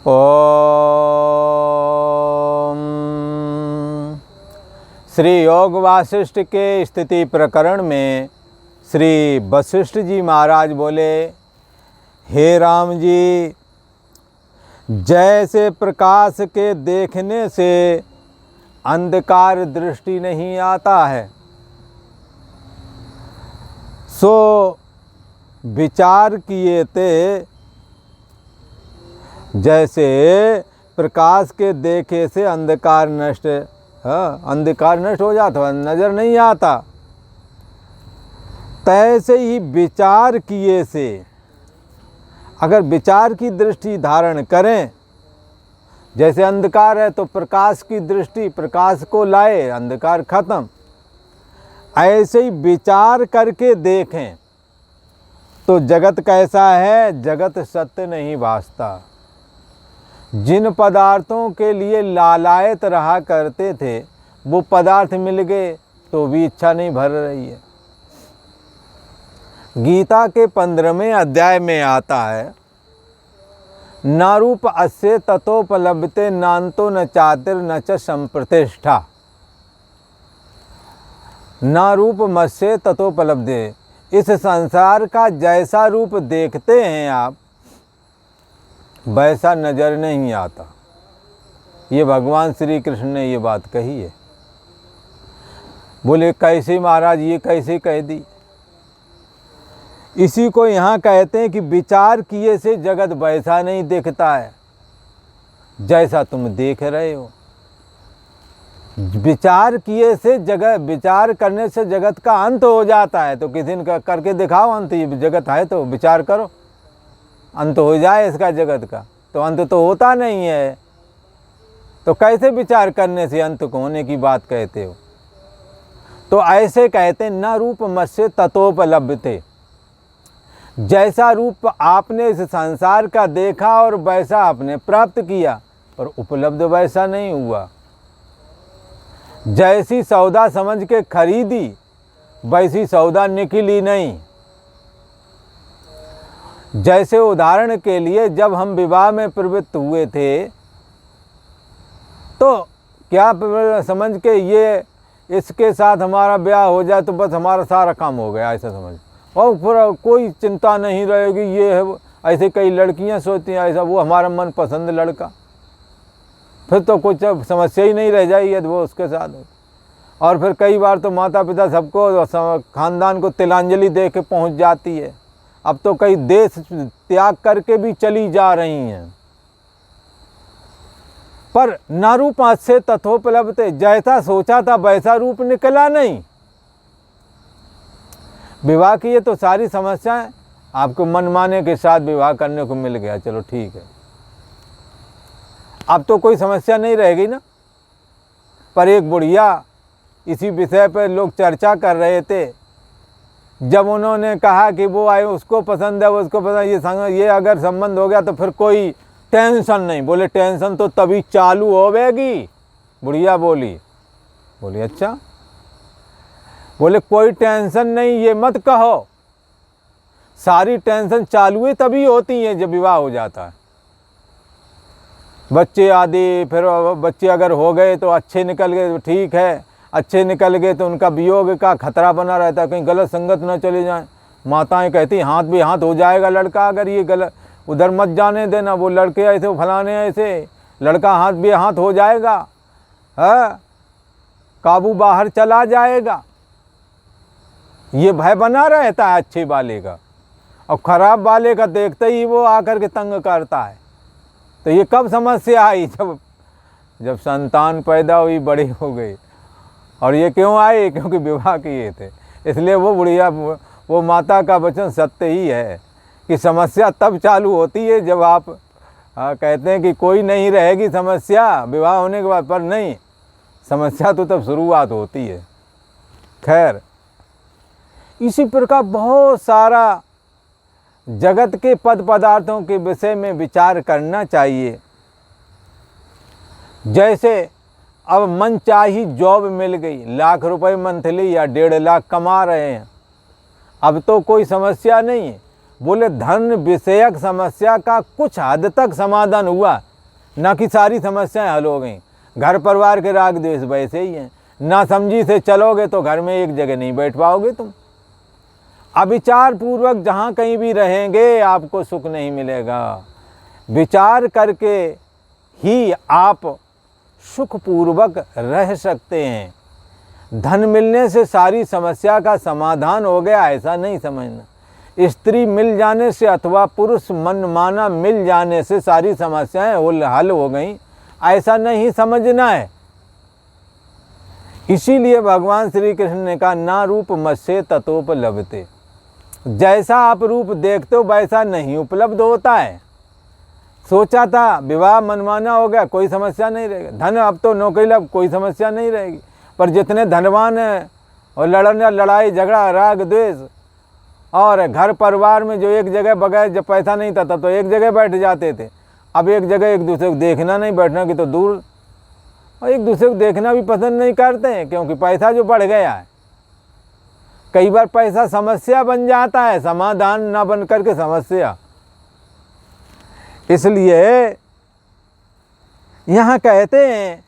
ओम। श्री योग वासिष्ठ के स्थिति प्रकरण में श्री वशिष्ठ जी महाराज बोले, हे राम जी, जैसे प्रकाश के देखने से अंधकार दृष्टि नहीं आता है, सो विचार किए थे जैसे प्रकाश के देखे से अंधकार नष्ट हो जाता, नज़र नहीं आता, तैसे ही विचार किए से अगर विचार की दृष्टि धारण करें, जैसे अंधकार है तो प्रकाश की दृष्टि प्रकाश को लाए, अंधकार खत्म, ऐसे ही विचार करके देखें तो जगत कैसा है, जगत सत्य नहीं भासता। जिन पदार्थों के लिए लालायत रहा करते थे वो पदार्थ मिल गए तो भी इच्छा नहीं भर रही है। गीता के 15वें अध्याय में आता है, न रूप अस्य ततोपलभते नान्तो न चातिर न च संप्रतिष्ठा। न रूप मस्य ततोपलब्धे, इस संसार का जैसा रूप देखते हैं आप वैसा नज़र नहीं आता। ये भगवान श्री कृष्ण ने ये बात कही है। बोले कैसे महाराज, ये कैसे कह दी? इसी को यहाँ कहते हैं कि विचार किए से जगत वैसा नहीं दिखता है जैसा तुम देख रहे हो। विचार किए से विचार करने से जगत का अंत हो जाता है। तो किसी ने करके दिखाओ अंत, ये जगत है तो विचार करो, अंत हो जाए इसका जगत का, तो अंत तो होता नहीं है। तो कैसे विचार करने से अंत को होने की बात कहते हो? तो ऐसे कहते न रूप मस्य ततोपलभते, जैसा रूप आपने इस संसार का देखा और वैसा आपने प्राप्त किया, पर उपलब्ध वैसा नहीं हुआ। जैसी सौदा समझ के खरीदी वैसी सौदा निकली नहीं। जैसे उदाहरण के लिए जब हम विवाह में प्रवृत्त हुए थे तो क्या समझ के ये इसके साथ हमारा ब्याह हो जाए तो बस हमारा सारा काम हो गया, ऐसा समझ, और फिर कोई चिंता नहीं रहेगी। ये है ऐसे कई लड़कियां सोचती हैं ऐसा, वो हमारा मनपसंद लड़का, फिर तो कुछ समस्या ही नहीं रह जाएगी यदि वो उसके साथ हो। और फिर कई बार तो माता पिता सबको खानदान को तिलांजलि दे के पहुँच जाती है। अब तो कई देश त्याग करके भी चली जा रही हैं। पर न रूप से तथोपलब्धते, जैसा सोचा था वैसा रूप निकला नहीं। विवाह की ये तो सारी समस्याएं आपको मनमाने के साथ विवाह करने को मिल गया, चलो ठीक है, अब तो कोई समस्या नहीं रहेगी ना। पर एक बुढ़िया, इसी विषय पर लोग चर्चा कर रहे थे, जब उन्होंने कहा कि वो आए उसको पसंद है, वो उसको पसंद, ये अगर संबंध हो गया तो फिर कोई टेंशन नहीं। बोले टेंशन तो तभी चालू होवेगी। बुढ़िया बोली अच्छा, बोले कोई टेंशन नहीं, ये मत कहो, सारी टेंशन चालू ही तभी होती है जब विवाह हो जाता है। बच्चे आदि, फिर बच्चे अगर हो गए तो अच्छे निकल गए तो ठीक है, अच्छे निकल गए तो उनका वियोग का खतरा बना रहता है, कहीं गलत संगत न चले जाएं। माताएं कहती हाथ भी हाथ हो जाएगा लड़का, अगर ये गलत उधर मत जाने देना, वो लड़के ऐसे फलाने ऐसे, लड़का हाथ भी हाथ हो जाएगा, है काबू बाहर चला जाएगा, ये भय बना रहता है अच्छे वाले का। और ख़राब वाले का देखते ही वो आकर के तंग करता है। तो ये कब समस्या आई? जब संतान पैदा हुई, बड़ी हो गई। और ये क्यों आए? क्योंकि विवाह किए थे। इसलिए वो बुढ़िया, वो माता का वचन सत्य ही है कि समस्या तब चालू होती है जब आप कहते हैं कि कोई नहीं रहेगी समस्या विवाह होने के बाद, पर नहीं, समस्या तो तब शुरुआत होती है। खैर, इसी प्रकार बहुत सारा जगत के पद पदार्थों के विषय में विचार करना चाहिए। जैसे अब मनचाही जॉब मिल गई, लाख रुपए मंथली या 1.5 लाख कमा रहे हैं, अब तो कोई समस्या नहीं है। बोले धन विषयक समस्या का कुछ हद तक समाधान हुआ, ना कि सारी समस्याएं हल हो गई। घर परिवार के राग द्वेष वैसे ही हैं, ना समझी से चलोगे तो घर में एक जगह नहीं बैठ पाओगे तुम। अविचार पूर्वक जहाँ कहीं भी रहेंगे आपको सुख नहीं मिलेगा। विचार करके ही आप सुखपूर्वक रह सकते हैं। धन मिलने से सारी समस्या का समाधान हो गया ऐसा नहीं समझना। स्त्री मिल जाने से अथवा पुरुष मनमाना मिल जाने से सारी समस्याएं हल हो गई ऐसा नहीं समझना है। इसीलिए भगवान श्री कृष्ण ने कहा ना रूप मत्स्य ततोपलभते। जैसा आप रूप देखते हो वैसा नहीं उपलब्ध होता है। सोचा था विवाह मनमाना हो गया कोई समस्या नहीं रहेगी, धन अब तो नौकरी लग कोई समस्या नहीं रहेगी। पर जितने धनवान हैं और लड़ाई झगड़ा राग द्वेष और घर परिवार में जो एक जगह बगैर जब पैसा नहीं था तब तो एक जगह बैठ जाते थे, अब एक जगह एक दूसरे को देखना नहीं, बैठना की तो दूर, और एक दूसरे को देखना भी पसंद नहीं करते हैं क्योंकि पैसा जो बढ़ गया है। कई बार पैसा समस्या बन जाता है, समाधान ना बन करके समस्या। इसलिए यहाँ कहते हैं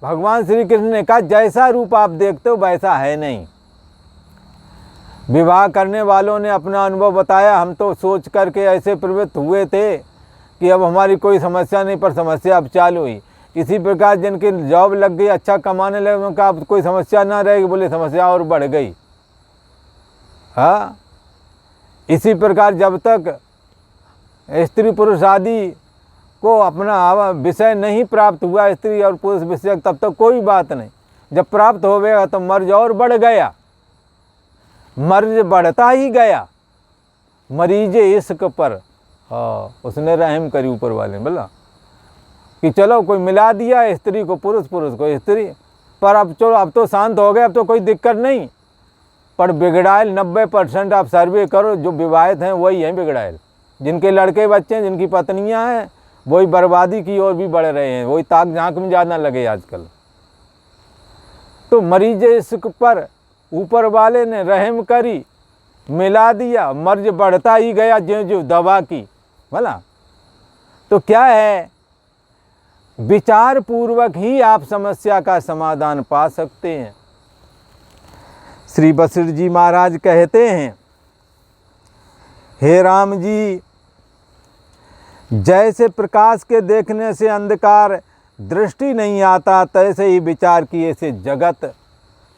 भगवान श्री कृष्ण ने कहा जैसा रूप आप देखते हो वैसा है नहीं। विवाह करने वालों ने अपना अनुभव बताया, हम तो सोच करके ऐसे प्रवृत्त हुए थे कि अब हमारी कोई समस्या नहीं, पर समस्या अब चालू हुई। इसी प्रकार जिनकी जॉब लग गई, अच्छा कमाने लगे, उनका अब कोई समस्या ना रहेगी, बोले समस्या और बढ़ गई। हाँ, इसी प्रकार जब तक स्त्री पुरुष आदि को अपना विषय नहीं प्राप्त हुआ, स्त्री और पुरुष विषय, तब तक कोई बात नहीं। जब प्राप्त हो गया तो मर्ज और बढ़ गया, मर्ज बढ़ता ही गया। मरीजे इश्क पर उसने रहम करी ऊपर वाले, बोला कि चलो कोई मिला दिया स्त्री को पुरुष, पुरुष को स्त्री, पर अब चलो अब तो शांत हो गए, अब तो कोई दिक्कत नहीं। पर बिगड़ायल 90% आप सर्वे करो जो विवाहित हैं वही हैं बिगड़ायल। जिनके लड़के बच्चे हैं, जिनकी पत्नियां हैं, वही बर्बादी की ओर भी बढ़ रहे हैं, वही ताक झांक में ज़्यादा लगे आजकल। तो मरीजे इश्क पर ऊपर वाले ने रहम करी, मिला दिया, मर्ज बढ़ता ही गया ज्यों ज्यों दवा की, भला। तो क्या है, विचार पूर्वक ही आप समस्या का समाधान पा सकते हैं। श्री वशिष्ठ जी महाराज कहते हैं, हे राम जी, जैसे प्रकाश के देखने से अंधकार दृष्टि नहीं आता, तैसे ही विचार किए से जगत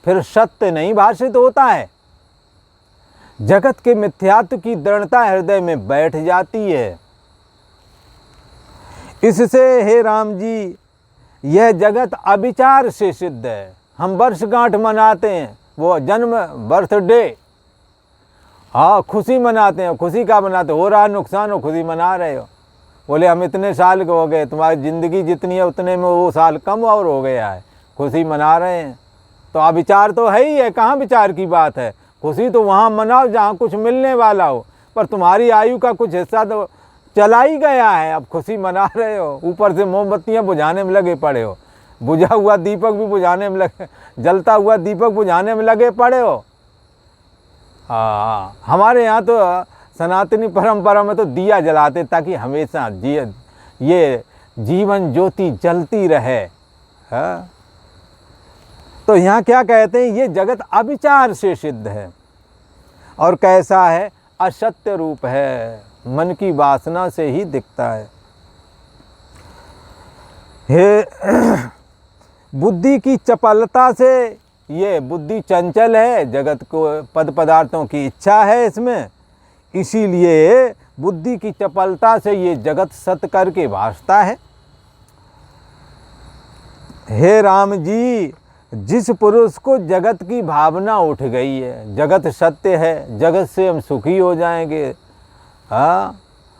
फिर सत्य नहीं भाषित होता है। जगत के मिथ्यात्व की दृढ़ता हृदय में बैठ जाती है। इससे हे राम जी, यह जगत अविचार से सिद्ध है। हम वर्षगांठ मनाते हैं, वो जन्म बर्थडे, हाँ खुशी मनाते हैं। खुशी का मनाते हो रहा नुकसान हो, खुशी मना रहे हो। बोले हम इतने साल के हो गए, तुम्हारी ज़िंदगी जितनी है उतने में वो साल कम और हो गया है, खुशी मना रहे हैं। तो अविचार तो है ही है, कहाँ विचार की बात है। खुशी तो वहाँ मनाओ जहाँ कुछ मिलने वाला हो, पर तुम्हारी आयु का कुछ हिस्सा तो चला ही गया है, अब खुशी मना रहे हो। ऊपर से मोमबत्तियाँ बुझाने में लगे पड़े हो, बुझा हुआ दीपक भी बुझाने में लगे, जलता हुआ दीपक बुझाने में लगे पड़े हो। हाँ, हमारे यहाँ तो सनातनी परंपरा में तो दिया जलाते ताकि हमेशा ये जीवन ज्योति जलती रहे। हाँ, तो यहाँ क्या कहते हैं, ये जगत अविचार से सिद्ध है। और कैसा है, असत्य रूप है, मन की वासना से ही दिखता है। हे बुद्धि की चपलता से, ये बुद्धि चंचल है, जगत को पद पदार्थों की इच्छा है इसमें, इसीलिए बुद्धि की चपलता से ये जगत सत्य करके भासता है। हे राम जी, जिस पुरुष को जगत की भावना उठ गई है, जगत सत्य है, जगत से हम सुखी हो जाएंगे, हाँ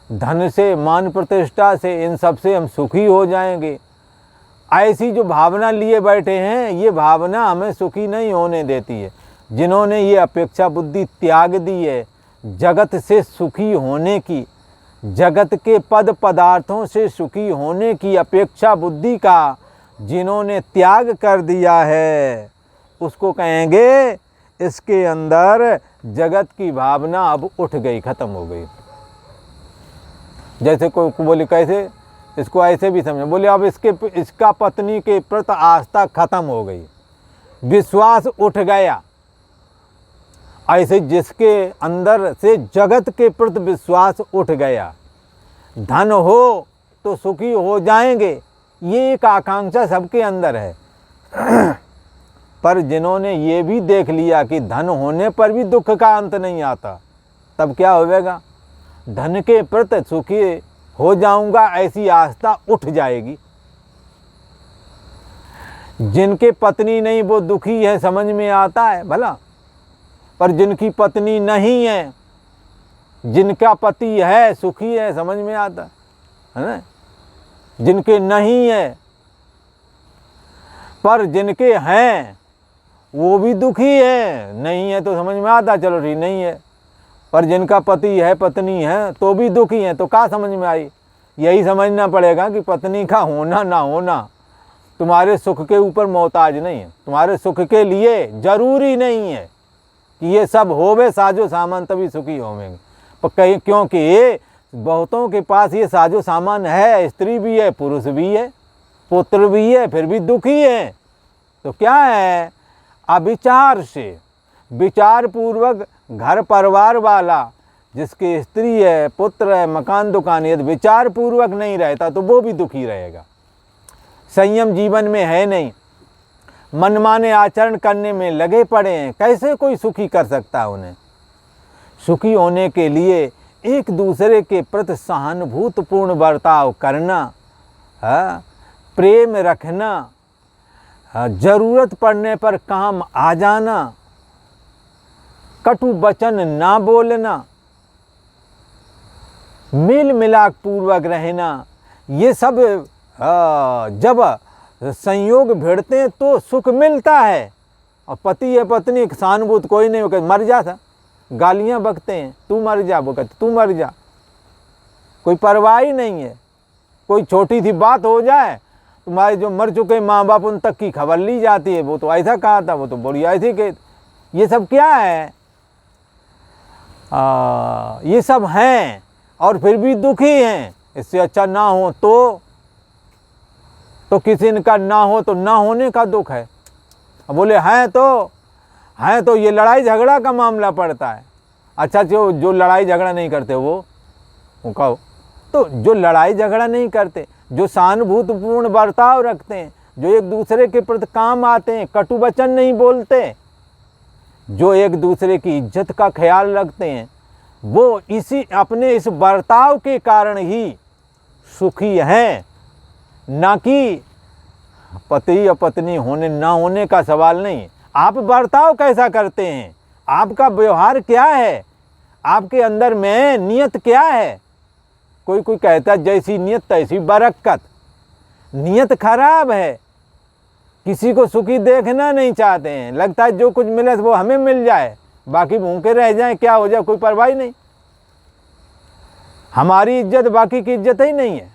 धन से मान प्रतिष्ठा से इन सब से हम सुखी हो जाएंगे, ऐसी जो भावना लिए बैठे हैं, ये भावना हमें सुखी नहीं होने देती है। जिन्होंने ये अपेक्षा बुद्धि त्याग दी है जगत से सुखी होने की, जगत के पद पदार्थों से सुखी होने की अपेक्षा बुद्धि का जिन्होंने त्याग कर दिया है, उसको कहेंगे इसके अंदर जगत की भावना अब उठ गई, खत्म हो गई। जैसे कोई बोले कैसे, इसको ऐसे भी समझो। बोले अब इसका पत्नी के प्रति आस्था खत्म हो गई, विश्वास उठ गया। ऐसे जिसके अंदर से जगत के प्रति विश्वास उठ गया, धन हो तो सुखी हो जाएंगे, ये एक आकांक्षा सबके अंदर है। पर जिन्होंने ये भी देख लिया कि धन होने पर भी दुख का अंत नहीं आता, तब क्या होगा? धन के प्रति सुखी हो जाऊंगा ऐसी आस्था उठ जाएगी। जिनके पत्नी नहीं वो दुखी है, समझ में आता है भला। पर जिनकी पत्नी नहीं है, जिनका पति है सुखी है, समझ में आता है ना। जिनके नहीं है, पर जिनके हैं वो भी दुखी है। नहीं है तो समझ में आता, चलो ठीक नहीं है। पर जिनका पति है पत्नी है तो भी दुखी है, तो क्या समझ में आई? यही समझना पड़ेगा कि पत्नी का होना ना होना तुम्हारे सुख के ऊपर मोहताज नहीं है। तुम्हारे सुख के लिए जरूरी नहीं है कि ये सब होवे साजो सामान तभी सुखी होवेंगे। पर कहीं क्योंकि बहुतों के पास ये साजो सामान है, स्त्री भी है, पुरुष भी है, पुत्र भी है, फिर भी दुखी है। तो क्या है? अविचार से, विचार पूर्वक घर परिवार वाला जिसकी स्त्री है, पुत्र है, मकान दुकान, यदि विचार पूर्वक नहीं रहता तो वो भी दुखी रहेगा। संयम जीवन में है नहीं, मनमाने आचरण करने में लगे पड़े हैं, कैसे कोई सुखी कर सकता है उन्हें? सुखी होने के लिए एक दूसरे के प्रति सहानुभूतिपूर्ण बर्ताव करना, प्रेम रखना, जरूरत पड़ने पर काम आ जाना, कटु वचन ना बोलना, मेल मिलाप पूर्वक रहना, ये सब जब संयोग भिड़ते हैं तो सुख मिलता है। और पति है पत्नी सहानुभूत कोई नहीं होकर मर जा था, गालियां बकते हैं, तू मर जा, वो कहते तू मर जा, कोई परवाह ही नहीं है। कोई छोटी सी बात हो जाए, तुम्हारे जो मर चुके माँ बाप उन तक की खबर ली जाती है, वो तो ऐसा कहा था, वो तो बढ़िया ऐसी कहते। ये सब क्या है? ये सब हैं और फिर भी दुखी हैं। इससे अच्छा ना हो तो किसी का ना हो तो ना होने का दुख है। अब बोले हैं तो ये लड़ाई झगड़ा का मामला पड़ता है। अच्छा जो लड़ाई झगड़ा नहीं करते वो कहो, तो जो लड़ाई झगड़ा नहीं करते, जो सहानुभूतिपूर्ण बर्ताव रखते हैं, जो एक दूसरे के प्रति काम आते हैं, कटु वचन नहीं बोलते, जो एक दूसरे की इज्जत का ख्याल रखते हैं, वो अपने इस बर्ताव के कारण ही सुखी हैं। ना कि पति या पत्नी होने ना होने का सवाल नहीं। आप बर्ताव कैसा करते हैं, आपका व्यवहार क्या है, आपके अंदर में नियत क्या है। कोई कहता है जैसी नियत तैसी बरकत। नियत खराब है, किसी को सुखी देखना नहीं चाहते हैं, लगता है जो कुछ मिले वो हमें मिल जाए, बाकी भूखे रह जाए, क्या हो जाए कोई परवाह ही नहीं। हमारी इज्जत बाकी की इज्जत ही नहीं है।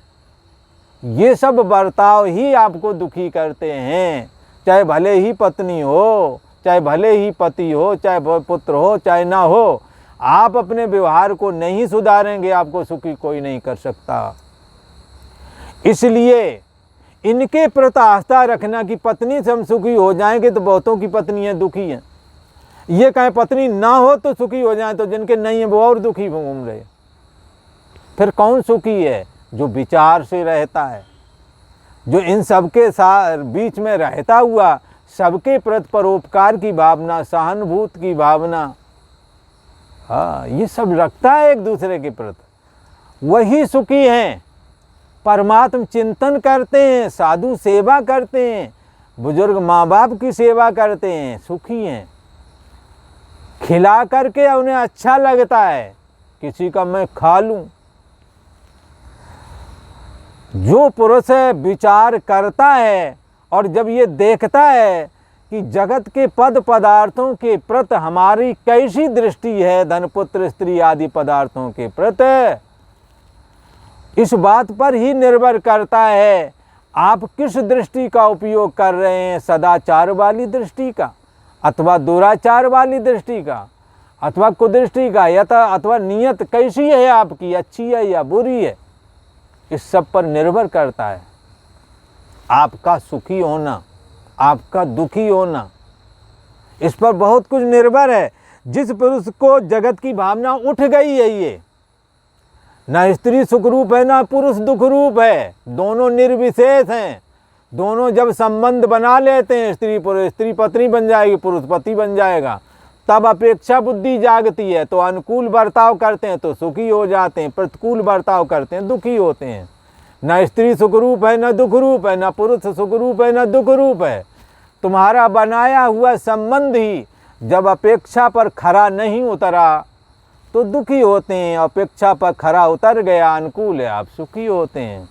ये सब बर्ताव ही आपको दुखी करते हैं। चाहे भले ही पत्नी हो, चाहे भले ही पति हो, चाहे पुत्र हो, चाहे ना हो, आप अपने व्यवहार को नहीं सुधारेंगे, आपको सुखी कोई नहीं कर सकता। इसलिए इनके प्रति आस्था रखना कि पत्नी से हम सुखी हो जाएंगे, तो बहुतों की पत्नियां दुखी हैं। ये कहें पत्नी ना हो तो सुखी हो जाए, तो जिनके नहीं है वो और दुखी घूम रहे। फिर कौन सुखी है? जो विचार से रहता है, जो इन सबके साथ बीच में रहता हुआ सबके प्रति परोपकार की भावना, सहानुभूति की भावना, ये सब रखता है एक दूसरे के प्रति, वही सुखी हैं। परमात्म चिंतन करते हैं, साधु सेवा करते हैं, बुजुर्ग माँ बाप की सेवा करते हैं, सुखी हैं। खिला करके उन्हें अच्छा लगता है, किसी का मैं खा लूं। जो पुरुष विचार करता है और जब ये देखता है कि जगत के पद पदार्थों के प्रति हमारी कैसी दृष्टि है, धन पुत्र स्त्री आदि पदार्थों के प्रति, इस बात पर ही निर्भर करता है आप किस दृष्टि का उपयोग कर रहे हैं, सदाचार वाली दृष्टि का अथवा दुराचार वाली दृष्टि का अथवा कुदृष्टि का, अथवा नियत कैसी है आपकी, अच्छी है या बुरी है। इस सब पर निर्भर करता है। आपका सुखी होना, आपका दुखी होना, इस पर बहुत कुछ निर्भर है। जिस पुरुष को जगत की भावना उठ गई है, ये ना स्त्री सुख रूप है ना पुरुष दुख रूप है, दोनों निर्विशेष हैं। दोनों जब संबंध बना लेते हैं, स्त्री पत्नी बन जाएगी, पुरुष पति बन जाएगा, तब अपेक्षा बुद्धि जागती है। तो अनुकूल बर्ताव करते हैं तो सुखी हो जाते हैं, प्रतिकूल बर्ताव करते हैं दुखी होते हैं। न स्त्री सुख रूप है न दुख रूप है, न पुरुष सुख रूप है न दुख रूप है। तुम्हारा बनाया हुआ संबंध ही जब अपेक्षा पर खरा नहीं उतरा तो दुखी होते हैं, अपेक्षा पर खरा उतर गया अनुकूल है, आप सुखी होते हैं।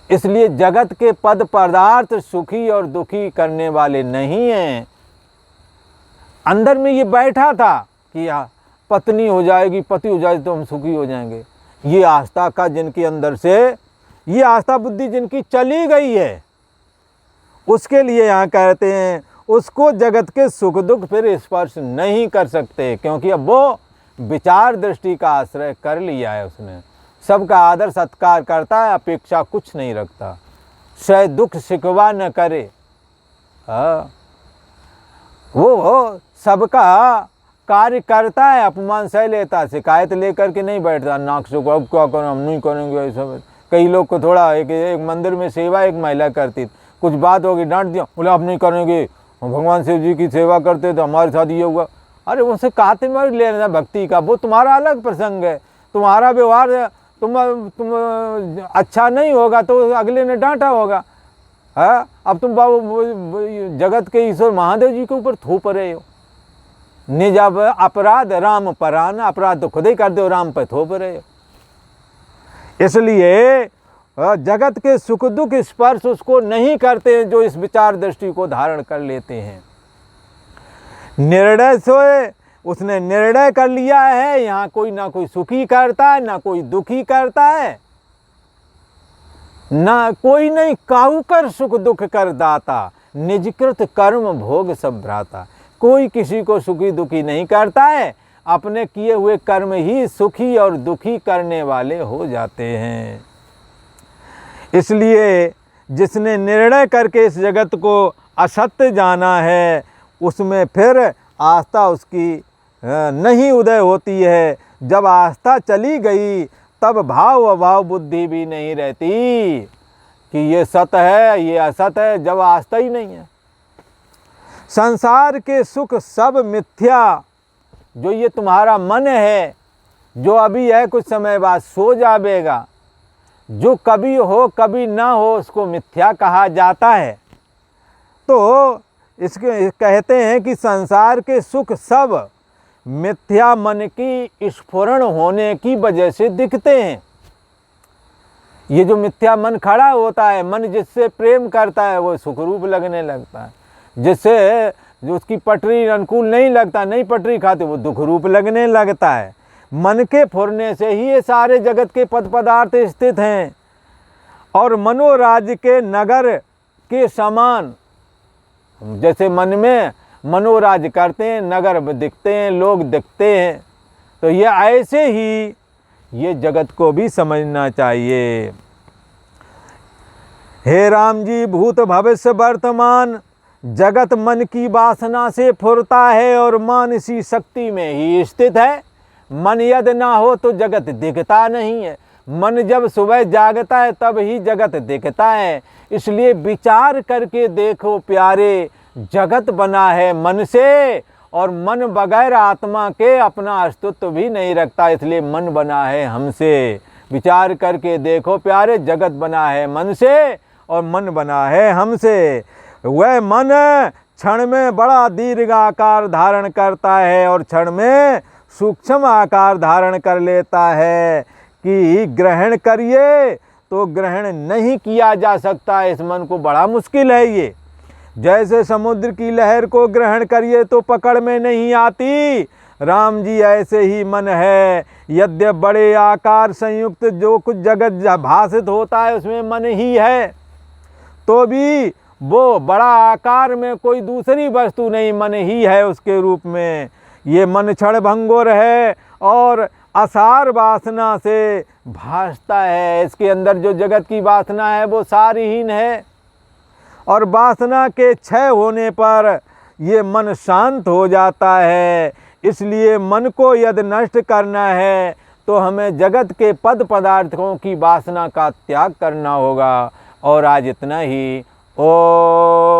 इसलिए जगत के पद पदार्थ सुखी और दुखी करने वाले नहीं हैं। अंदर में ये बैठा था कि पत्नी हो जाएगी, पति हो जाएगी तो हम सुखी हो जाएंगे। ये आस्था का जिनके अंदर से, ये आस्था बुद्धि जिनकी चली गई है, उसके लिए यहाँ कहते हैं उसको जगत के सुख दुख फिर स्पर्श नहीं कर सकते, क्योंकि अब वो विचार दृष्टि का आश्रय कर लिया है उसने। सबका आदर सत्कार करता है, अपेक्षा कुछ नहीं रखता, सह दुख शिकवा न करे। वो सबका कार्य करता है, अपमान सह लेता, शिकायत लेकर के नहीं बैठता, नाक से अब क्या करें, हम नहीं करेंगे ऐसा। कई लोग को थोड़ा एक मंदिर में सेवा एक महिला करती, कुछ बात होगी डांट दिया, बोले आप नहीं करेंगे, हम भगवान शिव जी की सेवा करते तो हमारे साथ ये हुआ। अरे उनसे कहते में लेना भक्ति का, वो तुम्हारा अलग प्रसंग है, तुम्हारा व्यवहार तुम अच्छा नहीं होगा तो अगले ने डांटा होगा। हाँ, अब तुम बाबू जगत के ईश्वर महादेव जी के ऊपर थोप रहे हो। निज अब अपराध राम परान, अपराध तो खुद ही कर दो, राम पर थोप रहे हो। इसलिए जगत के सुख दुख स्पर्श उसको नहीं करते हैं जो इस विचार दृष्टि को धारण कर लेते हैं। निर्णय सोए, उसने निर्णय कर लिया है, यहाँ कोई ना कोई सुखी करता है ना कोई दुखी करता है, ना कोई नहीं काहू कर सुख दुख कर दाता, निजकृत कर्म भोग सब भ्राता। कोई किसी को सुखी दुखी नहीं करता है, अपने किए हुए कर्म ही सुखी और दुखी करने वाले हो जाते हैं। इसलिए जिसने निर्णय करके इस जगत को असत्य जाना है, उसमें फिर आस्था उसकी नहीं उदय होती है। जब आस्था चली गई तब भाव अभाव बुद्धि भी नहीं रहती कि ये सत है ये असत है, जब आस्था ही नहीं है। संसार के सुख सब मिथ्या, जो ये तुम्हारा मन है जो अभी है कुछ समय बाद सो जाएगा, जो कभी हो कभी ना हो उसको मिथ्या कहा जाता है। तो इसके कहते हैं कि संसार के सुख सब मिथ्या मन की स्फुरण होने की वजह से दिखते हैं। ये जो मिथ्या मन खड़ा होता है, मन जिससे प्रेम करता है वो सुख रूप लगने लगता है, जिससे जो उसकी पटरी अनुकूल नहीं लगता, नहीं पटरी खाते, वो दुख रूप लगने लगता है। मन के फुरने से ही ये सारे जगत के पद पदार्थ स्थित हैं। और मनोराज्य के नगर के समान, जैसे मन में मनोराज्य करते हैं, नगर दिखते हैं, लोग दिखते हैं, तो ये ऐसे ही ये जगत को भी समझना चाहिए। हे राम जी, भूत भविष्य वर्तमान जगत मन की वासना से फुरता है और मानसी शक्ति में ही स्थित है। मन यदि ना हो तो जगत दिखता नहीं है। मन जब सुबह जागता है तब ही जगत दिखता है। इसलिए विचार करके देखो प्यारे, जगत बना है मन से, और मन बगैर आत्मा के अपना अस्तित्व भी नहीं रखता, इसलिए मन बना है हमसे। विचार करके देखो प्यारे, जगत बना है मन से और मन बना है हमसे। वह मन क्षण में बड़ा दीर्घ आकार धारण करता है और क्षण में सूक्ष्म आकार धारण कर लेता है कि ग्रहण करिए तो ग्रहण नहीं किया जा सकता। इस मन को बड़ा मुश्किल है ये। जैसे समुद्र की लहर को ग्रहण करिए तो पकड़ में नहीं आती, राम जी ऐसे ही मन है। यद्यप बड़े आकार संयुक्त जो कुछ जगत भाषित होता है उसमें मन ही है, तो भी वो बड़ा आकार में कोई दूसरी वस्तु नहीं, मन ही है उसके रूप में। ये मन क्षण भंगुर है और असार वासना से भासता है। इसके अंदर जो जगत की वासना है वो सारहीन है, और वासना के क्षय होने पर ये मन शांत हो जाता है। इसलिए मन को यदि नष्ट करना है तो हमें जगत के पद पदार्थों की वासना का त्याग करना होगा। और आज इतना ही। ओम।